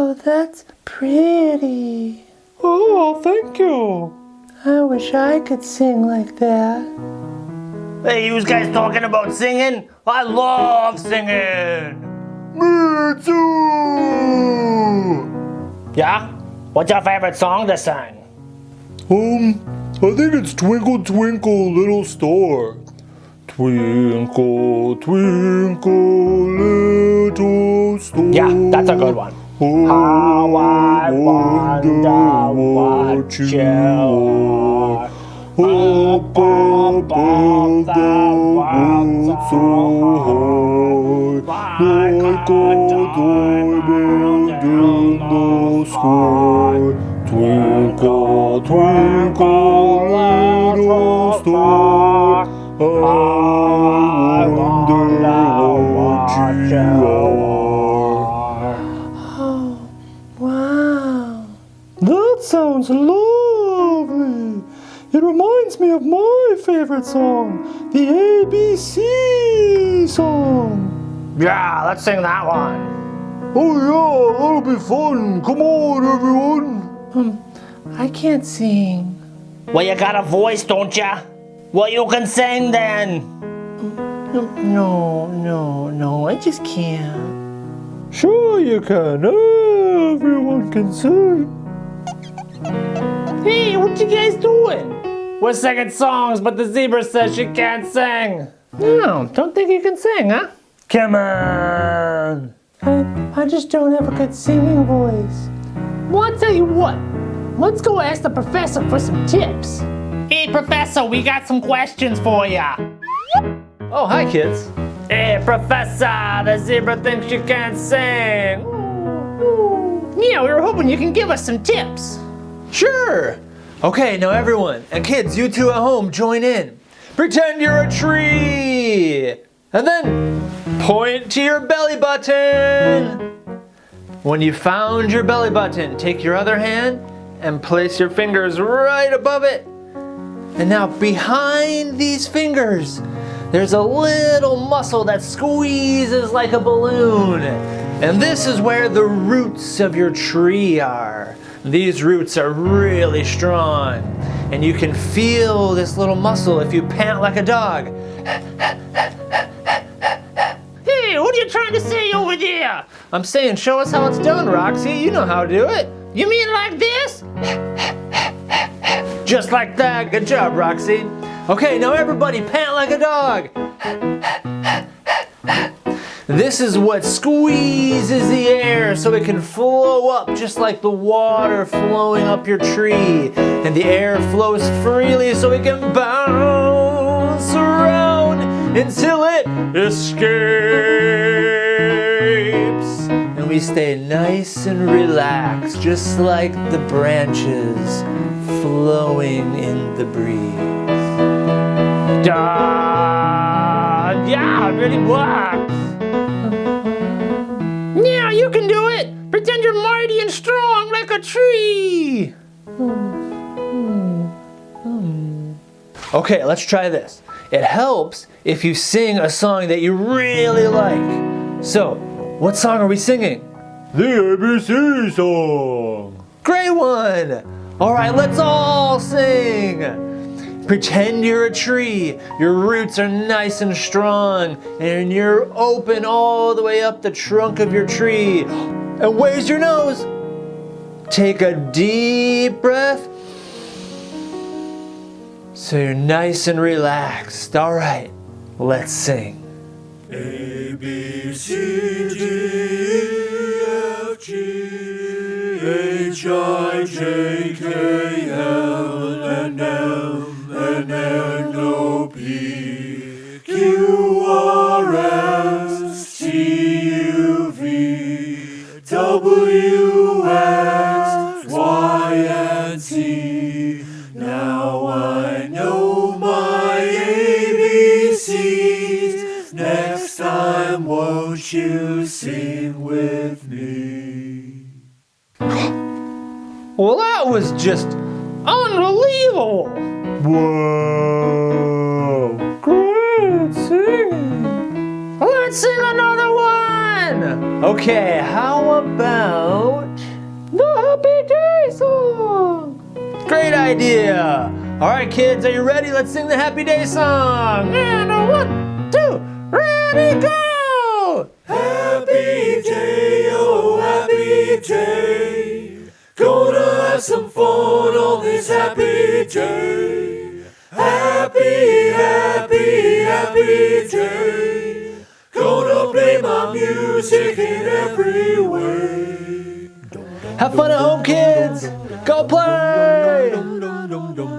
Oh, that's pretty. Oh, thank you. I wish I could sing like that. Hey, you guys talking about singing? I love singing. Me too. Yeah? What's your favorite song to sing? I think it's Twinkle, Twinkle, Little Star. Twinkle, twinkle, little star. Yeah, that's a good one. How I wonder what you are. Up above the world so high, like a diamond in the sky. Twinkle, twinkle, little star, I wonder what you are. Oh, wow. That sounds lovely. It reminds me of my favorite song, the ABC song. Yeah, let's sing that one. Oh yeah, that'll be fun. Come on, everyone. I can't sing. Well, you got a voice, don't ya? Well, you can sing then. No, I just can't. Sure you can. Everyone can sing. Hey, what you guys doing? We're singing songs, but the zebra says she can't sing. No, don't think you can sing, huh? Come on. I just don't have a good singing voice. Well, I'll tell you what. Let's go ask the professor for some tips. Hey, professor, we got some questions for ya. Oh, hi, kids. Hey, professor, the zebra thinks you can't sing. Yeah, we were hoping you can give us some tips. Sure. Okay, now everyone, and kids, you two at home, join in. Pretend you're a tree. And then point to your belly button. When you found your belly button, take your other hand and place your fingers right above it. And now behind these fingers, there's a little muscle that squeezes like a balloon. And this is where the roots of your tree are. These roots are really strong. And you can feel this little muscle if you pant like a dog. Hey, what are you trying to say over there? I'm saying, show us how it's done, Roxy. You know how to do it. You mean like this? Just like that. Good job, Roxy. Okay, now everybody pant like a dog. This is what squeezes the air so it can flow up just like the water flowing up your tree. And the air flows freely so it can bounce around until it escapes. And we stay nice and relaxed, just like the branches flowing in the breeze. Yeah, it really works. Yeah, you can do it. Pretend you're mighty and strong like a tree. Okay, let's try this. It helps if you sing a song that you really like. So, what song are we singing? The ABC song. Great one! All right, let's all sing. Pretend you're a tree. Your roots are nice and strong, and you're open all the way up the trunk of your tree. And where's your nose? Take a deep breath. So you're nice and relaxed. All right, let's sing. A, B, C, D, E, F, G, H, I, J, K, L, M, N, O, P, Q, R, S, T, U, V, W, X, Y, and Z. Now I know my ABCs. Next time, won't you sing with me? Well, that was just unbelievable. Whoa! Great singing. Let's sing another one. Okay, how about idea. All right, kids, are you ready? Let's sing the Happy Day song. And a 1, 2, ready, go! Happy day, oh happy day. Gonna have some fun on this happy day. Happy, happy, happy day. Gonna play my music in every way. Have fun at home, kids. Go play. Dum, dum, dum, dum.